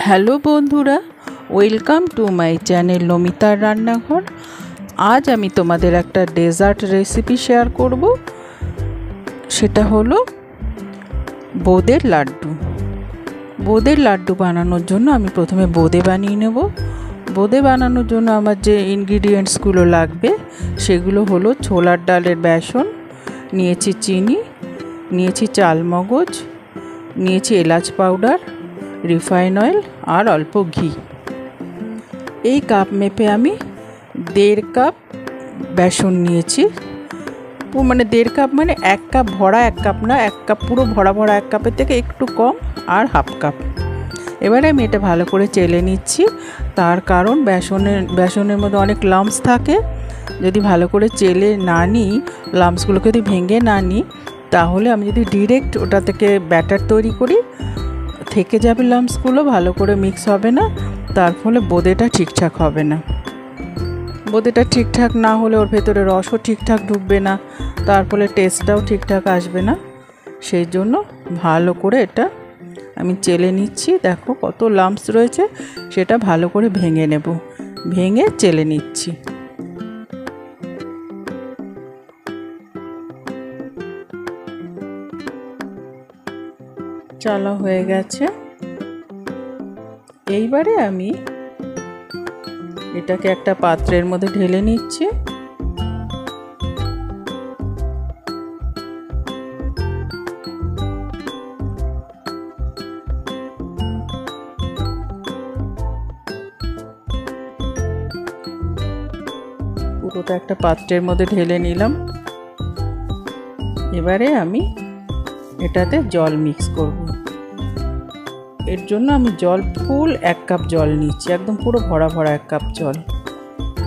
Hello বন্ধুরা, welcome to my channel নমিতার রান্নাঘর। আজ আমি তোমাদের একটা ডেজার্ট রেসিপি শেয়ার করব। সেটা হলো বোঁদের লাড্ডু। বোঁদের লাড্ডু বানানোর জন্য আমি প্রথমে বোঁদে বানিয়ে নেব। বোঁদে বানানোর জন্য আমার যে ইনগ্রিডিয়েন্টসগুলো লাগবে সেগুলো হলো ছোলার ডালের বেসন, নিয়েছি চিনি, নিয়েছি চালমগজ, নিয়েছি এলাচ পাউডার, রিফাইন অয়েল আর অল্প ঘি। এই কাপ মেপে আমি 1.5 কাপ বেসন নিয়েছি। মানে 1.5 কাপ মানে 1 কাপ ভরা, 1 কাপ না, 1 কাপ পুরো ভরা ভরা 1 কাপের থেকে একটু কম আর হাফ কাপ। এবারে আমি এটা ভালো করে চেলে নিচ্ছি। তার কারণ বেসনের মধ্যে অনেক লাম্পস থাকে। যদি ভালো করে চেলে না নিই, লাম্পসগুলোকে যদি ভেঙে না নিই, তাহলে আমি যদি ডিরেক্ট ওটা থেকে ব্যাটার তৈরি করি, থেকে যাবে লাম্পসগুলো, ভালো করে মিক্স হবে না, তার ফলে বোঁদেটা ঠিকঠাক হবে না। বোঁদেটা ঠিকঠাক না হলে ওর ভেতরে রসও ঠিকঠাক ঢুকবে না, তার ফলে টেস্টটাও ঠিকঠাক আসবে না। সেই জন্য ভালো করে এটা আমি চেলে নিচ্ছি। দেখো কত লাম্পস রয়েছে, সেটা ভালো করে ভেঙে নেব, ভেঙে চেলে নিচ্ছি। চালা হয়ে গেছে। এইবারে আমি এটাকে একটা পাত্রের মধ্যে ঢেলে নিচ্ছি। পুরোটা একটা পাত্রের মধ্যে ঢেলে নিলাম। এবারে আমি এটাতে জল মিক্স করব। এর জন্য আমি জল ফুল 1 কাপ জল নিচ্ছি, একদম পুরো ভরা ভরা 1 কাপ জল।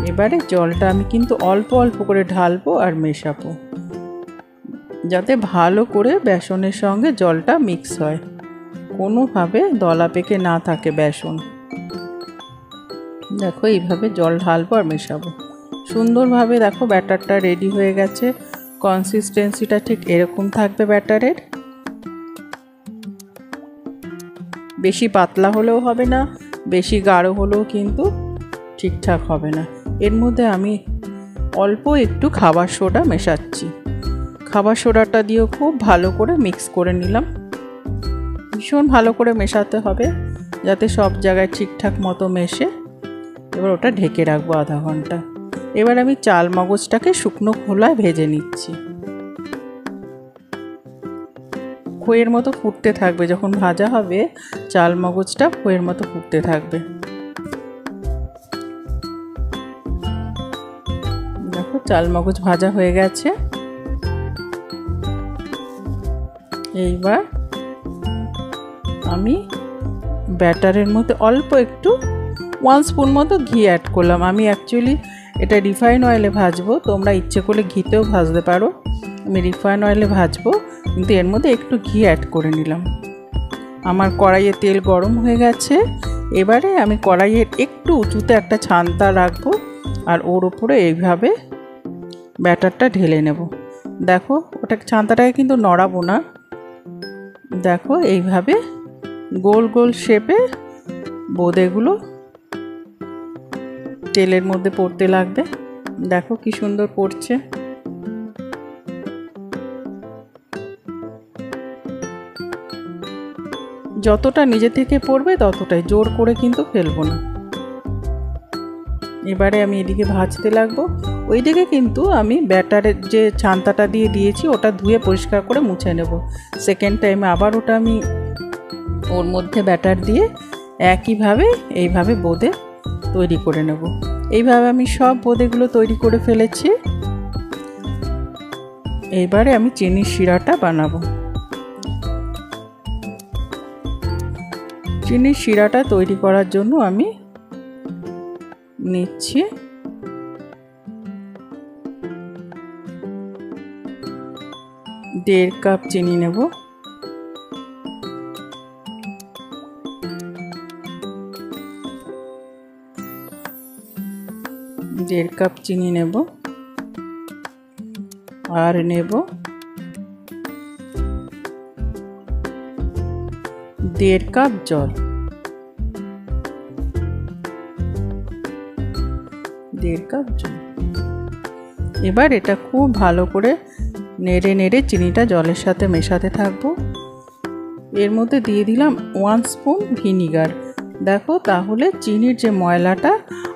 এবারে জলটা আমি কিন্তু অল্প অল্প করে ঢালবো আর মেশাবো, যাতে ভালো করে বেসনের সঙ্গে জলটা মিক্স হয়, কোনোভাবে দলা পেকে না থাকে বেসন। দেখো এইভাবে জল ঢালবো আর মেশাবো সুন্দরভাবে। দেখো ব্যাটারটা রেডি হয়ে গেছে। কনসিস্টেন্সিটা ঠিক এরকম থাকবে ব্যাটারের। বেশি পাতলা হলেও হবে না, বেশি গাঢ় হলেও কিন্তু ঠিকঠাক হবে না। এর মধ্যে আমি অল্প একটু খাবার সোডা মেশাচ্ছি। খাবার সোডাটা দিয়েও খুব ভালো করে মিক্স করে নিলাম। ভীষণ ভালো করে মেশাতে হবে যাতে সব জায়গায় ঠিকঠাক মতো মেশে। এবার ওটা ঢেকে রাখবো আধা ঘন্টা। এবার আমি চাল মগজটাকে শুকনো খোলায় ভেজে নিচ্ছি। খইয়ের মতো ফুটতে থাকবে, যখন ভাজা হবে চাল মগজটা খইয়ের মতো ফুটতে থাকবে। দেখো চাল মগজ ভাজা হয়ে গেছে। এইবার আমি ব্যাটারের মধ্যে অল্প একটু 1 স্পুন মতো ঘি অ্যাড করলাম। আমি অ্যাকচুয়ালি এটা রিফাইন অয়েলে ভাজবো, তোমরা ইচ্ছে করলে ঘিতেও ভাজতে পারো। আমি রিফাইন অয়েলে ভাজবো, কিন্তু এর মধ্যে একটু ঘি অ্যাড করে নিলাম। আমার কড়াইয়ে তেল গরম হয়ে গেছে। এবারে আমি কড়াইয়ের একটু উঁচুতে একটা ছান্তা রাখবো আর ওর উপরে এইভাবে ব্যাটারটা ঢেলে নেব। দেখো ওটা ছান্তাটাকে কিন্তু নড়াবো না। দেখো এইভাবে গোল গোল শেপে বোঁদেগুলো তেলের মধ্যে পড়তে লাগবে। দেখো কি সুন্দর পড়ছে। যতটা নিজে থেকে পড়বে ততটাই, জোর করে কিন্তু ফেলবো না। এবারে আমি এদিকে ভাজতে লাগবো। ওইদিকে কিন্তু আমি ব্যাটারের যে ছান্তাটা দিয়ে দিয়েছি ওটা ধুয়ে পরিষ্কার করে মুছে নেব। সেকেন্ড টাইমে আবার ওটা আমি ওর মধ্যে ব্যাটার দিয়ে একইভাবে এইভাবে বোঁদে তৈরি করে নেব। এইভাবে আমি সব বোঁদেগুলো তৈরি করে ফেলেছি। এইবারে আমি চিনির শিরাটা বানাবো। চিনির শিরাটা তৈরি করার জন্য আমি নিচ্ছি 1.5 কাপ চিনি নেব। দেড় কাপ চিনি নেব আর নেব 1.5 কাপ জল। 1.5 কাপ জল। এবার এটা খুব ভালো করে নেড়ে নেড়ে চিনিটা জলের সাথে মেশাতে থাকবো। এর মধ্যে দিয়ে দিলাম 1 স্পুন ভিনিগার। দেখো, তাহলে চিনির যে ময়লাটা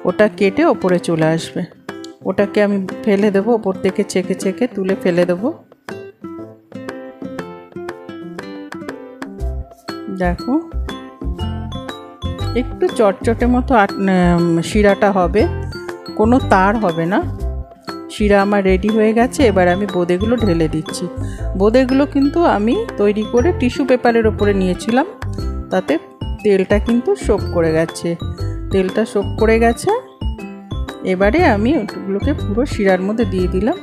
ওটা কেটে ওপরে চলে আসবে। ওটাকে আমি ফেলে দেবো, ওপর থেকে চেকে চেকে তুলে ফেলে দেবো। দেখো, একটু চটচটে মতো শিরাটা হবে, কোনো তার হবে না। শিরা আমার রেডি হয়ে গেছে। এবার আমি বোঁদেগুলো ঢেলে দিচ্ছি। বোঁদেগুলো কিন্তু আমি তৈরি করে টিস্যু পেপারের ওপরে নিয়েছিলাম, তাতে তেলটা কিন্তু সোক করে গেছে। তেলটা সোক করে গেছে। এবারে আমি ওগুলোকে পুরো শিরার মধ্যে দিয়ে দিলাম।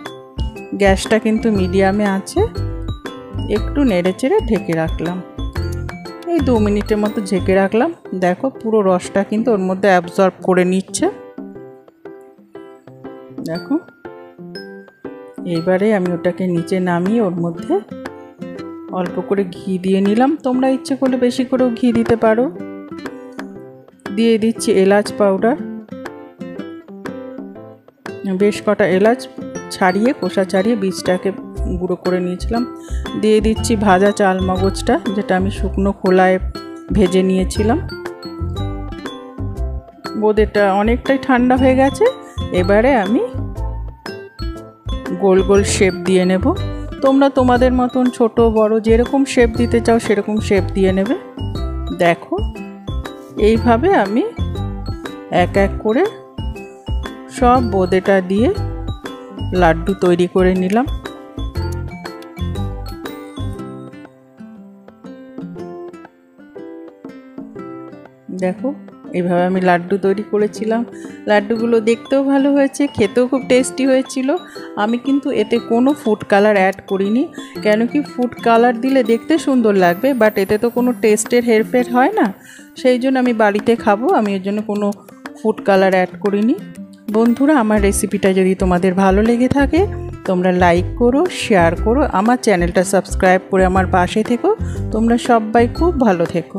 গ্যাসটা কিন্তু মিডিয়ামে আছে। একটু নেড়ে চেড়ে ঢেকে রাখলাম। এই 2 মিনিটের মতো ঢেকে রাখলাম। দেখো, পুরো রসটা কিন্তু ওর মধ্যে অ্যাবজর্ব করে নিচ্ছে। দেখো, এবারে আমি ওটাকে নিচে নামিয়ে ওর মধ্যে অল্প করে ঘি দিয়ে নিলাম। তোমরা ইচ্ছে করলে বেশি করেও ঘি দিতে পারো। দিয়ে দিচ্ছি এলাচ পাউডার, বেশ কটা এলাচ ছাড়িয়ে, খোসা ছাড়িয়ে বীজটাকে গুঁড়ো করে নিয়েছিলাম। দিয়ে দিচ্ছি ভাজা চাল মগজটা, যেটা আমি শুকনো খোলায় ভেজে নিয়েছিলাম। বোঁদেটা অনেকটাই ঠান্ডা হয়ে গেছে। এবারে আমি গোল গোল শেপ দিয়ে নেব। তোমরা তোমাদের মতন ছোট বড় যেরকম শেপ দিতে চাও সেরকম শেপ দিয়ে নেবে। দেখো, এইভাবে আমি এক এক করে সব বোঁদেটা দিয়ে লাড্ডু তৈরি করে নিলাম। দেখো, এইভাবে আমি লাড্ডু তৈরি করেছিলাম। লাড্ডুগুলো দেখতেও ভালো হয়েছে, খেতেও খুব টেস্টি হয়েছিল। আমি কিন্তু এতে কোনো ফুড কালার অ্যাড করিনি, কেন কি ফুড কালার দিলে দেখতে সুন্দর লাগবে, বাট এতে তো কোনো টেস্টের হেরফের হয় না। সেই জন্য আমি বাড়িতে খাবো, আমি এর জন্য কোনো ফুড কালার অ্যাড করিনি। বন্ধুরা, আমার রেসিপিটা যদি তোমাদের ভালো লেগে থাকে, তোমরা লাইক করো, শেয়ার করো, আমার চ্যানেলটা সাবস্ক্রাইব করে আমার পাশে থেকো। তোমরা সবাই খুব ভালো থেকো।